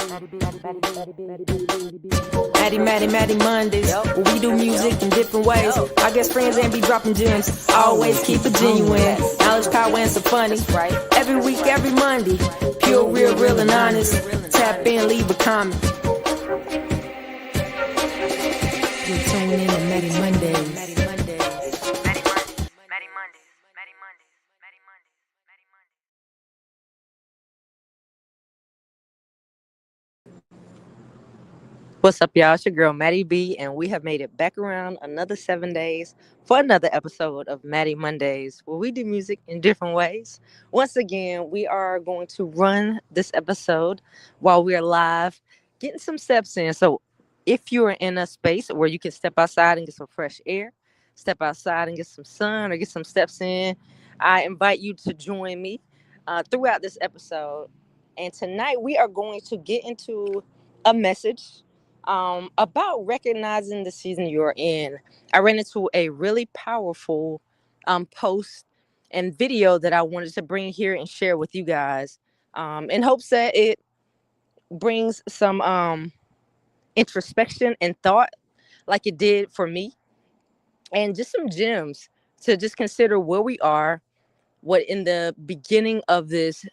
Mattie Mondays, where we do music in different ways. I guess friends ain't be dropping gems. Always keep it genuine. Knowledge, power, and some funny. Every week, every Monday. Pure, real, and honest. Tap in, leave a comment. You're tuning in to Mattie Mondays. What's up, y'all? It's your girl, Mattie B, and we have made it back around another 7 days for another episode of Mattie Mondays, where we do music in different ways. Once again, we are going to run this episode while we are live, getting some steps in. So if you're in a space where you can step outside and get some fresh air, step outside and get some sun or get some steps in, I invite you to join me throughout this episode. And tonight we are going to get into a message about recognizing the season you're in. I ran into a really powerful post and video that I wanted to bring here and share with you guys in hopes that it brings some introspection and thought like it did for me, and just some gems to just consider where we are, what in the beginning of this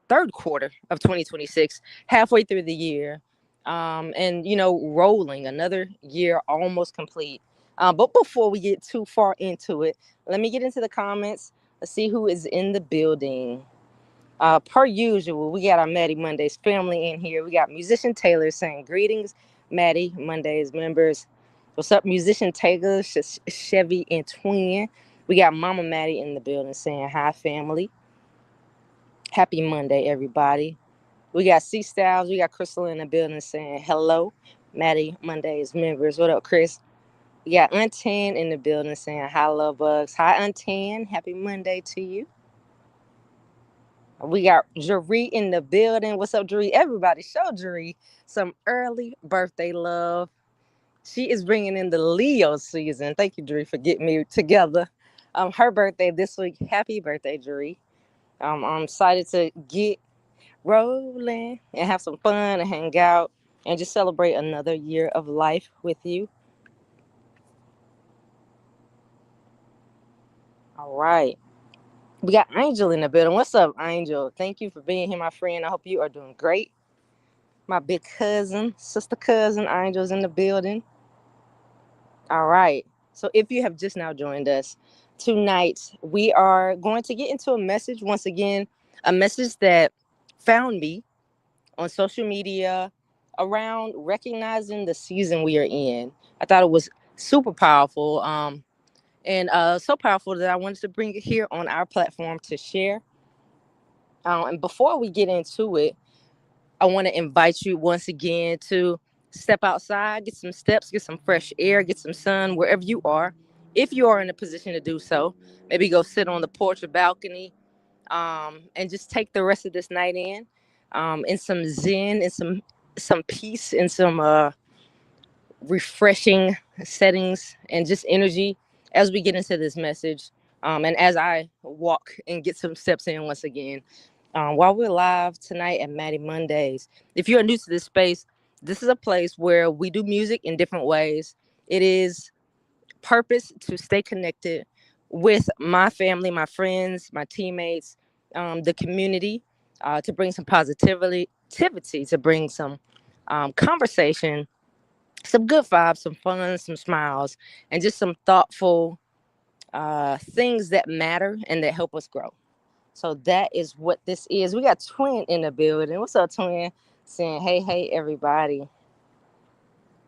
third quarter of 2026, halfway through the year, and rolling another year almost complete. But before we get too far into it, let me get into the comments. Let's see who is in the building. Per usual, we got our Mattie Mondays family in here. We got musician Taylor saying greetings, Mattie Mondays members. What's up, musician Taylor, Chevy, and Twin? We got Mama Mattie in the building saying hi, family. Happy Monday, everybody. We got C Styles. We got Crystal in the building saying hello, Mattie Mondays members. What up, Chris? We got Untan in the building saying hi, love bugs. Hi, Untan. Happy Monday to you. We got Jeree in the building. What's up, Jeree? Everybody, show Jeree some early birthday love. She is bringing in the Leo season. Thank you, Jeree, for getting me together. Her birthday this week. Happy birthday, Jeree. I'm excited to get rolling and have some fun and hang out and just celebrate another year of life with you. All right. We got Angel in the building. What's up, Angel? Thank you for being here, my friend. I hope you are doing great. My big cousin, sister cousin, Angel's in the building. All right. So if you have just now joined us, tonight we are going to get into a message once again, a message that found me on social media around recognizing the season we are in. I thought it was super powerful, and so powerful that I wanted to bring it here on our platform to share. And before we get into it, I want to invite you once again to step outside, get some steps, get some fresh air, get some sun wherever you are. If you are in a position to do so, maybe go sit on the porch or balcony, and just take the rest of this night in some zen and some peace and some refreshing settings and just energy as we get into this message, and as I walk and get some steps in once again. While we're live tonight at Mattie Mondays, if you're new to this space, this is a place where we do music in different ways. It is purpose to stay connected with my family, my friends, my teammates, the community, to bring some positivity, to bring some conversation, some good vibes, some fun, some smiles, and just some thoughtful things that matter and that help us grow. So that is what this is. We got Twin in the building. What's up, Twin? Saying, hey, everybody.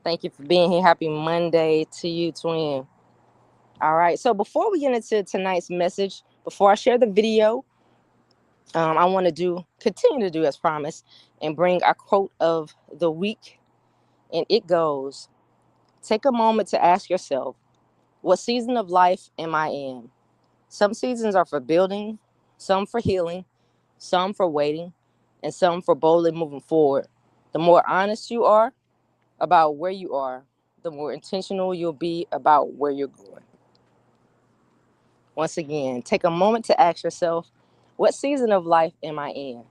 Thank you for being here. Happy Monday to you, Twin. All right. So before we get into tonight's message, before I share the video, I want to continue to do as promised and bring our quote of the week. And it goes, take a moment to ask yourself, what season of life am I in? Some seasons are for building, some for healing, some for waiting, and some for boldly moving forward. The more honest you are about where you are, the more intentional you'll be about where you're going. Once again, take a moment to ask yourself, what season of life am I in?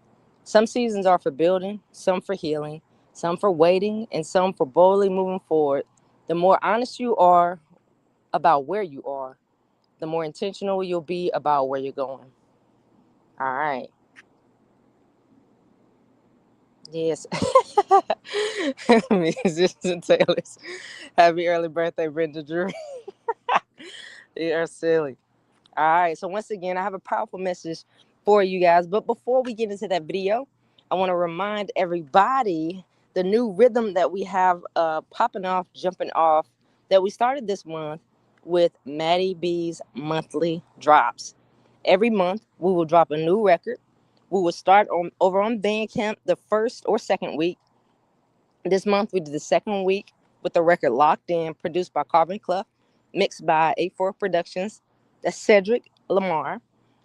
Some seasons are for building, some for healing, some for waiting, and some for boldly moving forward. The more honest you are about where you are, the more intentional you'll be about where you're going. All right. Yes. Musician Taylor's happy early birthday, Brenda Drew. You're silly. All right. So once again, I have a powerful message for you guys. But before we get into that video, I want to remind everybody the new rhythm that we have popping off, jumping off, that we started this month with Mattie B's monthly drops. Every month, we will drop a new record. We will start over on Bandcamp the first or second week. This month, we did the second week with the record Locked In, produced by Carbon Clough, mixed by A4 Productions. That's Cedric Lamar.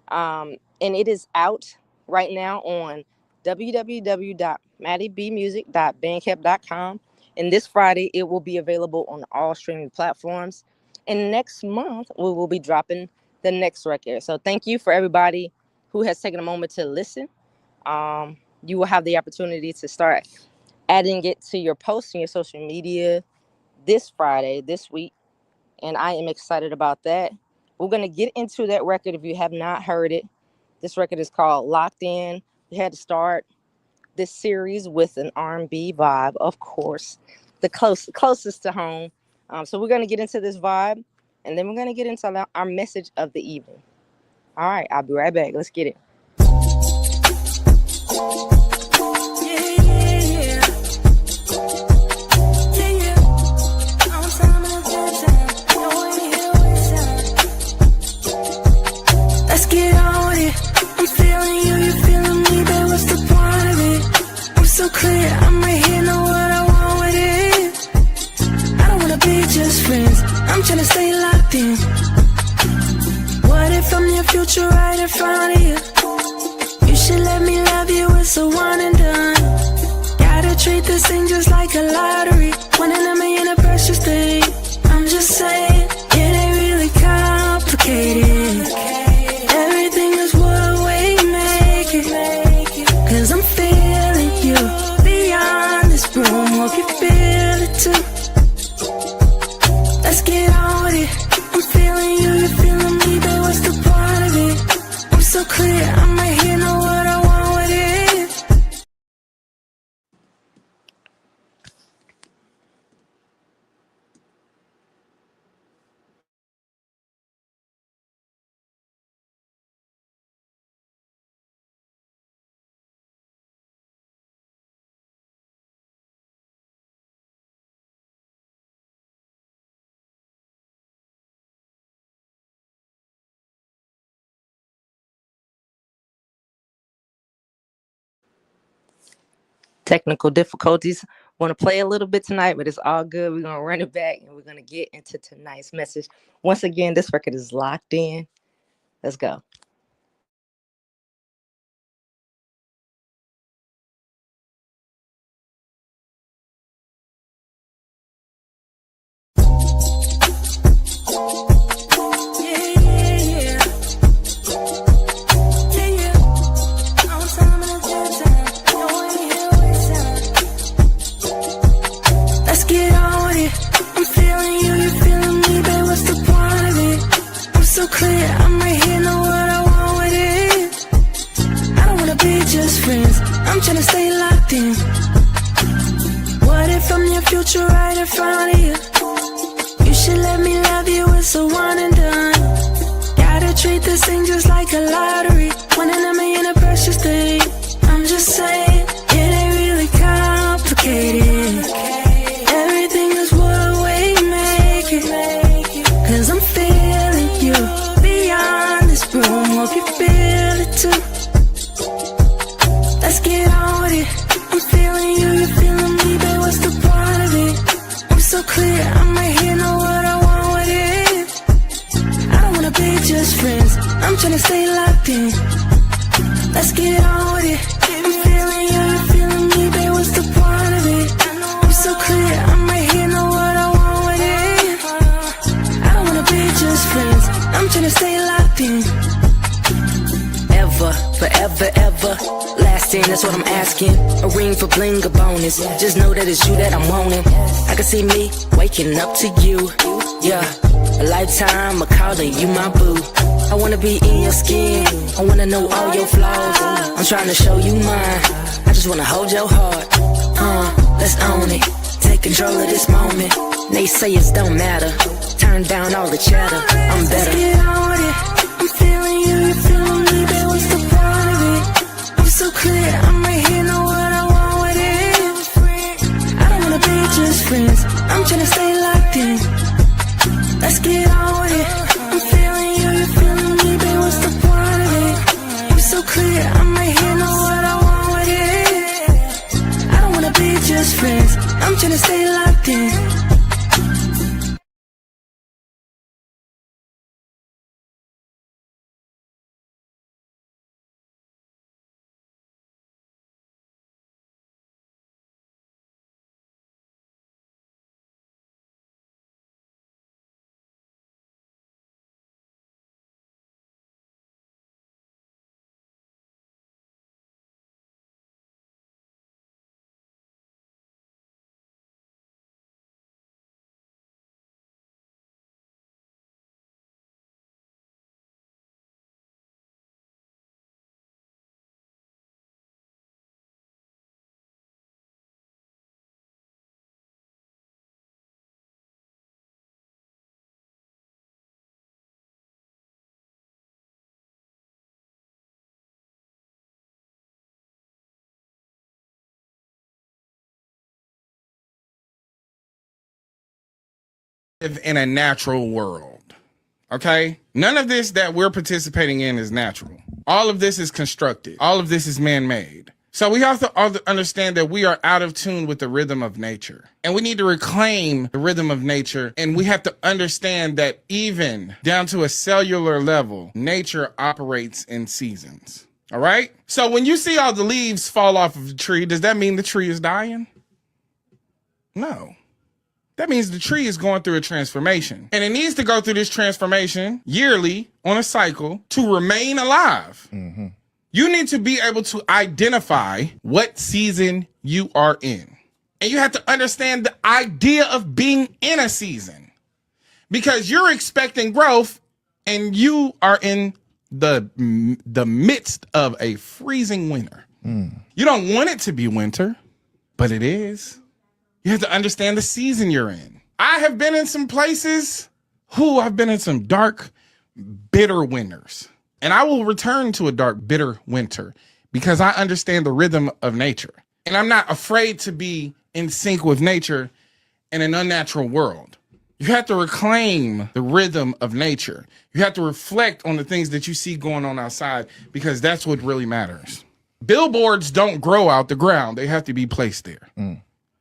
And it is out right now on www.MattieBMusic.bandcamp.com. And this Friday, it will be available on all streaming platforms. And next month, we will be dropping the next record. So thank you for everybody who has taken a moment to listen. You will have the opportunity to start adding it to your posts and your social media this Friday, this week. And I am excited about that. We're going to get into that record if you have not heard it. This record is called Locked In. We had to start this series with an R&B vibe, of course, the closest to home. So we're going to get into this vibe, and then we're going to get into our message of the evening. All right, I'll be right back. Let's get it. Let's get on with it. I'm feeling you, you feeling me, babe, what's the point of it? I'm so clear, I'm right here, know what I want with it. I don't wanna be just friends, I'm tryna stay locked in. What if I'm your future right in front of you? You should let me love you, it's a one and done. Gotta treat this thing just like a lottery. 1 in a million, a precious thing. I'm just saying, it ain't really complicated. Everything is what we make it. Cause I'm feeling you beyond this room. Hope you feel it too. Let's get on with it. I'm feeling you, you feeling me, babe, what's the point of it? I'm so clear, I'm right here, know what I want with it. Technical difficulties. Want to play a little bit tonight, but it's all good. We're going to run it back, and we're going to get into tonight's message. Once again, this record is Locked In. Let's go. Clear, I'm right here, know what I want with it. I don't wanna be just friends, I'm tryna stay locked in. What if I'm your future right in front of you? You should let me love you, it's a one and done. Gotta treat this thing just like a lottery. 1 in a million, a precious thing. I'm just saying, it ain't really complicated. Everything is what we make it. Cause I'm feeling you beyond this room. Hope you feel it too. Let's get on with it. I'm feeling you, you feeling me, babe, what's the point of it? I'm so clear, I'm right here, know what I want with it. I don't wanna be just friends, I'm tryna stay locked in. Let's get on with it. I'm feeling you, you feeling me, babe, what's the point of it? I'm so clear, I'm right here, know what I want with it. I don't wanna be just friends, I'm tryna stay locked in. Ever Forever, ever lasting, that's what I'm asking. A ring for bling, a bonus. Just know that it's you that I'm wanting. I can see me waking up to you. Yeah, a lifetime of calling you my boo. I wanna be in your skin, I wanna know all your flaws. I'm trying to show you mine, I just wanna hold your heart. Let's own it, take control of this moment. Naysayers don't matter, turn down all the chatter. I'm better. Let's get on with it. I'm feeling you, you feeling me, babe, what's the point of it? I'm so clear, I'm right here, know what I want with it. I don't wanna be just friends, I'm tryna stay locked in. Let's get on with it. I'm feeling you, you feeling me, babe, what's the point of it? I'm so clear, I'm right here, know what I want with it. I don't wanna be just friends, I'm tryna stay locked in. In a natural world, okay? None of this that we're participating in is natural. All of this is constructed. All of this is man-made. So we have to understand that we are out of tune with the rhythm of nature. And we need to reclaim the rhythm of nature. And we have to understand that even down to a cellular level, nature operates in seasons. All right? So when you see all the leaves fall off of the tree, does that mean the tree is dying? No. That means the tree is going through a transformation. And it needs to go through this transformation yearly on a cycle to remain alive. Mm-hmm. You need to be able to identify what season you are in. And you have to understand the idea of being in a season. Because you're expecting growth and you are in the midst of a freezing winter. You don't want it to be winter, but it is. You have to understand the season you're in. I have been in some places, I've been in some dark, bitter winters. And I will return to a dark, bitter winter because I understand the rhythm of nature. And I'm not afraid to be in sync with nature in an unnatural world. You have to reclaim the rhythm of nature. You have to reflect on the things that you see going on outside because that's what really matters. Billboards don't grow out the ground. They have to be placed there.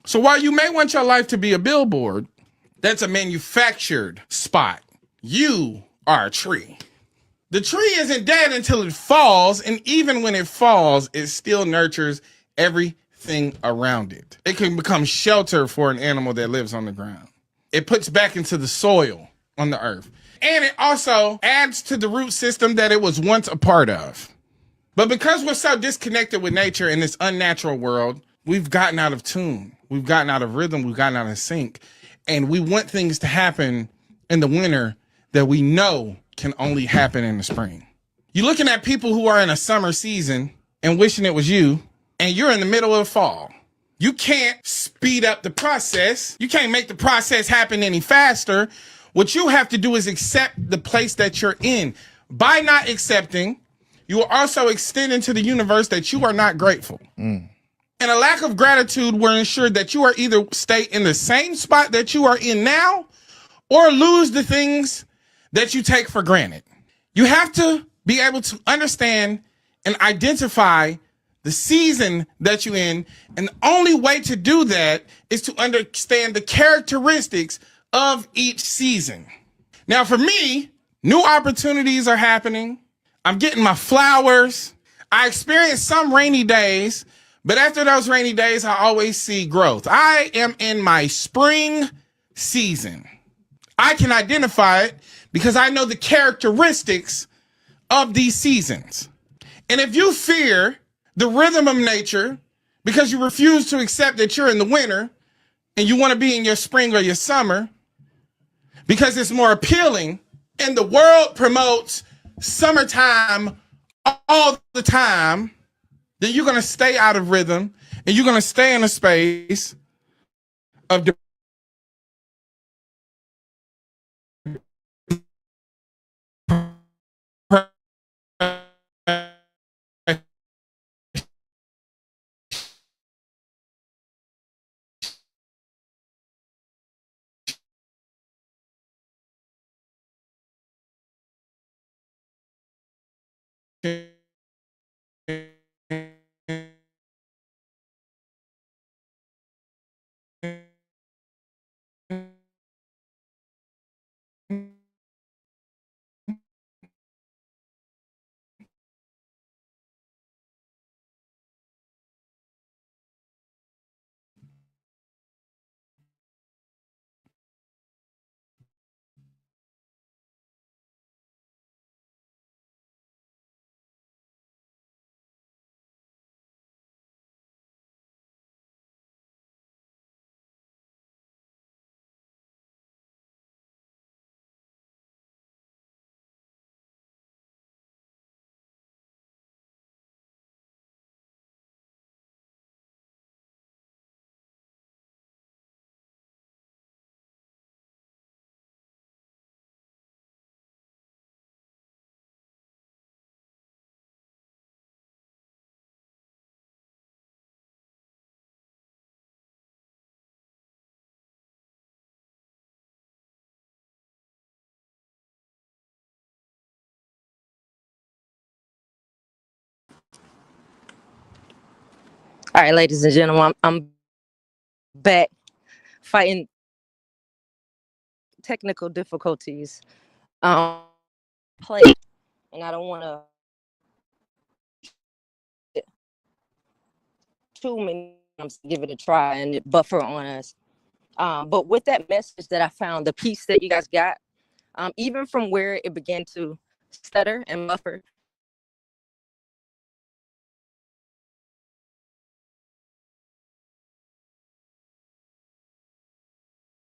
So while you may want your life to be a billboard, that's a manufactured spot. You are a tree. The tree isn't dead until it falls, and even when it falls, it still nurtures everything around it. It can become shelter for an animal that lives on the ground. It puts back into the soil on the earth. And it also adds to the root system that it was once a part of. But because we're so disconnected with nature in this unnatural world, we've gotten out of tune. We've gotten out of rhythm. We've gotten out of sync. And we want things to happen in the winter that we know can only happen in the spring. You're looking at people who are in a summer season and wishing it was you, and you're in the middle of fall. You can't speed up the process. You can't make the process happen any faster. What you have to do is accept the place that you're in. By not accepting, you are also extending to the universe that you are not grateful. And a lack of gratitude will ensure that you are either stay in the same spot that you are in now or lose the things that you take for granted. You have to be able to understand and identify the season that you're in. And the only way to do that is to understand the characteristics of each season. Now, for me, new opportunities are happening. I'm getting my flowers. I experience some rainy days, but after those rainy days, I always see growth. I am in my spring season. I can identify it because I know the characteristics of these seasons. And if you fear the rhythm of nature because you refuse to accept that you're in the winter and you want to be in your spring or your summer because it's more appealing, and the world promotes summertime all the time, then you're going to stay out of rhythm and you're going to stay in a space of All right, ladies and gentlemen, I'm back fighting technical difficulties. Play, and I don't want to too many times give it a try and it buffer on us. But with that message that I found, the piece that you guys got, even from where it began to stutter and buffer,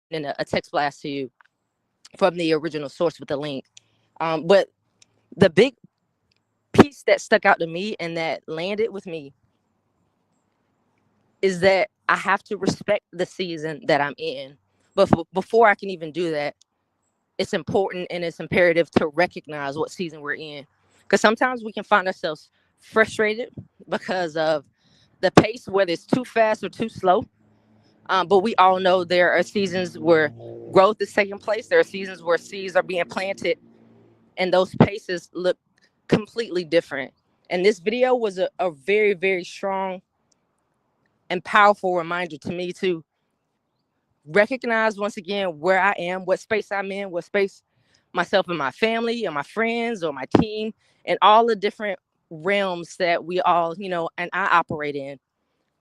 in a text blast to you from the original source with the link. But the big piece that stuck out to me and that landed with me is that I have to respect the season that I'm in. But before I can even do that, it's important and it's imperative to recognize what season we're in. Because sometimes we can find ourselves frustrated because of the pace, whether it's too fast or too slow. But we all know there are seasons where growth is taking place. There are seasons where seeds are being planted, and those paces look completely different. And this video was a very, very strong and powerful reminder to me to recognize once again where I am, what space I'm in, what space myself and my family and my friends or my team and all the different realms that we all, and I operate in.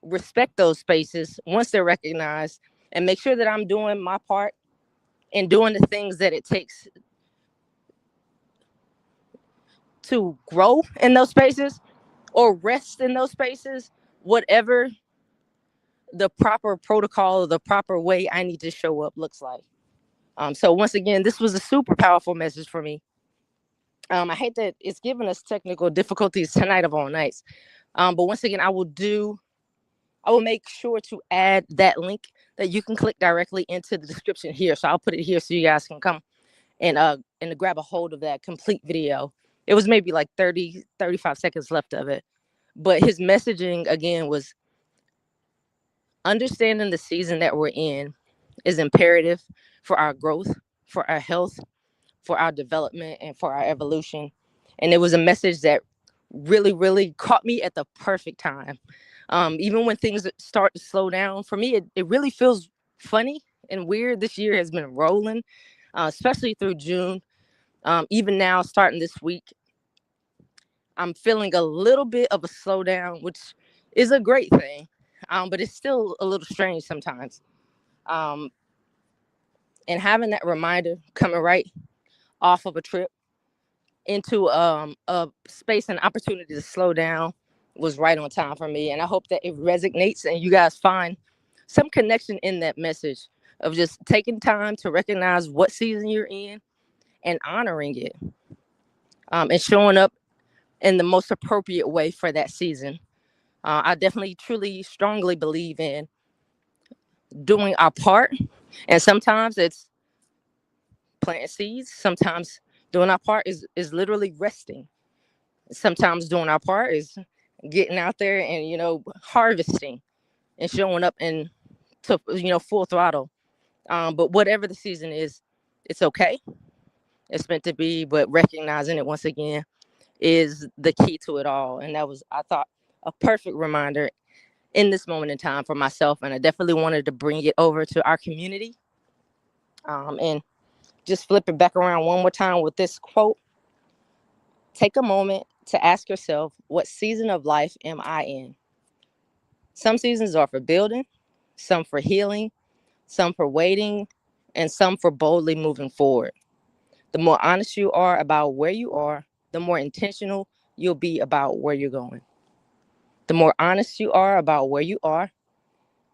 Respect those spaces once they're recognized and make sure that I'm doing my part and doing the things that it takes to grow in those spaces or rest in those spaces, whatever the proper protocol or the proper way I need to show up looks like. So once again, this was a super powerful message for me. I hate that it's giving us technical difficulties tonight of all nights. But once again, I will make sure to add that link that you can click directly into the description here. So I'll put it here so you guys can come and grab a hold of that complete video. It was maybe like 35 seconds left of it. But his messaging again was understanding the season that we're in is imperative for our growth, for our health, for our development, and for our evolution. And it was a message that really, really caught me at the perfect time. Even when things start to slow down, for me, it really feels funny and weird. This year has been rolling, especially through June. Even now, starting this week, I'm feeling a little bit of a slowdown, which is a great thing, but it's still a little strange sometimes. Um, and having that reminder coming right off of a trip into a space and opportunity to slow down was right on time for me. And I hope that it resonates and you guys find some connection in that message of just taking time to recognize what season you're in and honoring it, and showing up in the most appropriate way for that season. I definitely, truly, strongly believe in doing our part. And sometimes it's planting seeds. Sometimes doing our part is literally resting. Sometimes doing our part is getting out there and, harvesting and showing up in to, full throttle. But whatever the season is, it's okay. It's meant to be, but recognizing it once again is the key to it all. And that was, I thought, a perfect reminder in this moment in time for myself. And I definitely wanted to bring it over to our community. And just flip it back around one more time with this quote. Take a moment to ask yourself, what season of life am I in? Some seasons are for building, some for healing, some for waiting, and some for boldly moving forward. The more honest you are about where you are, the more intentional you'll be about where you're going. The more honest you are about where you are,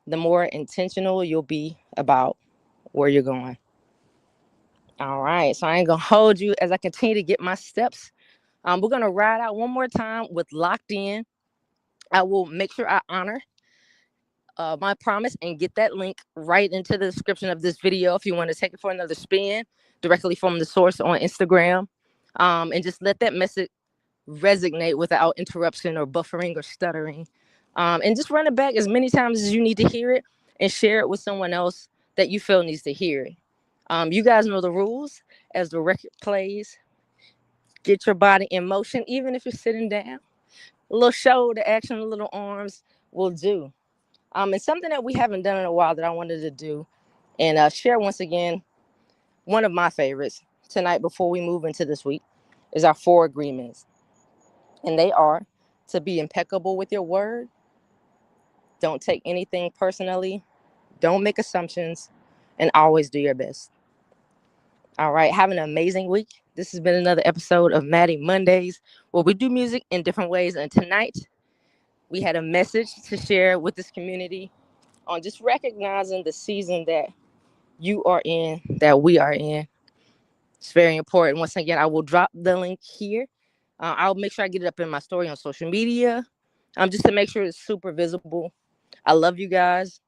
the more intentional you'll be about where you're going. All right, so I ain't gonna hold you as I continue to get my steps. We're gonna ride out one more time with Locked In. I will make sure I honor my promise and get that link right into the description of this video if you want to take it for another spin directly from the source on Instagram, and just let that message resonate without interruption or buffering or stuttering, and just run it back as many times as you need to hear it and share it with someone else that you feel needs to hear it. You guys know the rules. As the record plays, get your body in motion, even if you're sitting down. A little shoulder action, a little arms will do. And something that we haven't done in a while that I wanted to do and share once again, one of my favorites tonight before we move into this week, is our 4 agreements. And they are to be impeccable with your word, don't take anything personally, don't make assumptions, and always do your best. All right, have an amazing week. This has been another episode of Mattie Mondays, where we do music in different ways. And tonight, we had a message to share with this community on just recognizing the season that you are in, that we are in. It's very important. Once again, I will drop the link here. I'll make sure I get it up in my story on social media, just to make sure it's super visible. I love you guys.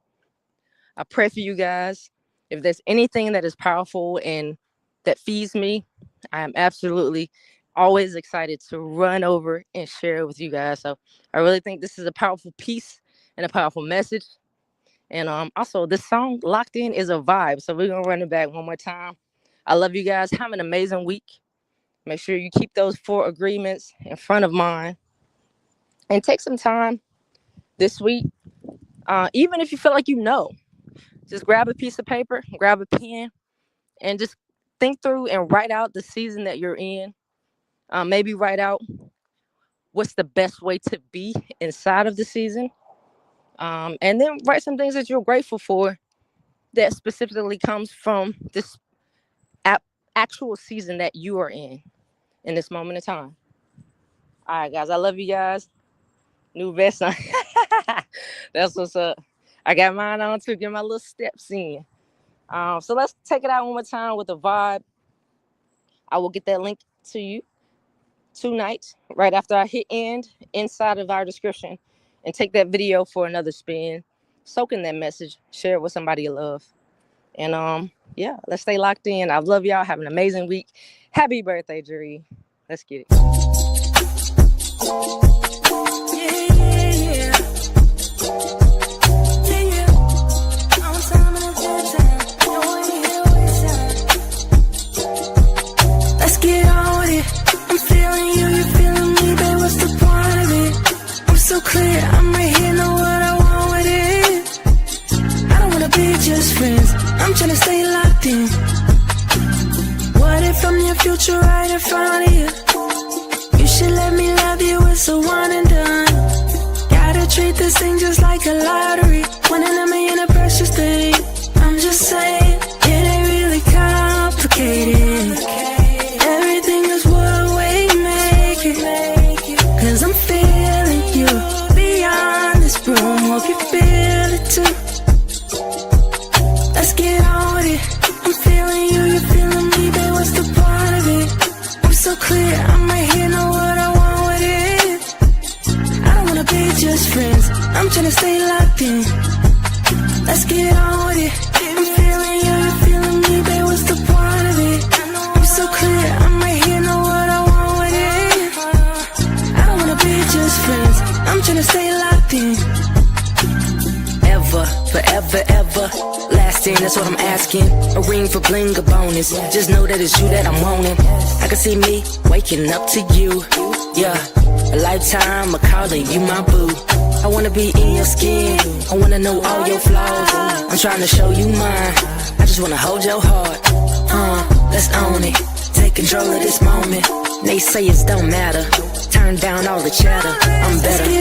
I pray for you guys. If there's anything that is powerful and that feeds me, I am absolutely always excited to run over and share it with you guys. So I really think this is a powerful piece and a powerful message. And also, this song, Locked In, is a vibe. So we're going to run it back one more time. I love you guys. Have an amazing week. Make sure you keep those 4 agreements in front of mind. And take some time this week, even if you feel like just grab a piece of paper, grab a pen, and just think through and write out the season that you're in. Maybe write out what's the best way to be inside of the season. And then write some things that you're grateful for that specifically comes from this actual season that you are in this moment of time. All right, guys, I love you guys. New vest on. That's what's up. I got mine on too, get my little steps in. So let's take it out one more time with a vibe. I will get that link to you tonight, right after I hit end inside of our description, and take that video for another spin. Soak in that message, share it with somebody you love. And yeah, let's stay locked in. I love y'all. Have an amazing week. Happy birthday, Jerry. Let's get it. Let's get on with it. I'm feeling you, you feeling me, babe. What's the point of it? I'm so clear, I'm right here, know what I want with it. I don't wanna be just friends, I'm tryna stay locked in. What if I'm your future right in front of you? You should let me love you, it's a one and done. Gotta treat this thing just like a lottery. 1 in a million, a precious thing. I'm just saying, it ain't really complicated. Everything is what we hope you feel it too. Let's get on with it. I'm feeling you, you feeling me, babe, what's the part of it? I'm so clear, I'm right here, know what I want with it. I don't wanna be just friends, I'm tryna stay locked in. Let's get on with it. I'm feeling you, you feeling me, babe, what's the part of it? I'm so clear, I'm right here, know what I want with it. I don't wanna be just friends, I'm tryna stay locked in. Ever, forever, ever lasting, that's what I'm asking. A ring for bling, a bonus. Just know that it's you that I'm wanting. I can see me waking up to you. Yeah, a lifetime of calling you my boo. I wanna be in your skin, I wanna know all your flaws. I'm trying to show you mine, I just wanna hold your heart. Let's own it, take control of this moment. Naysayers don't matter, turn down all the chatter. I'm better.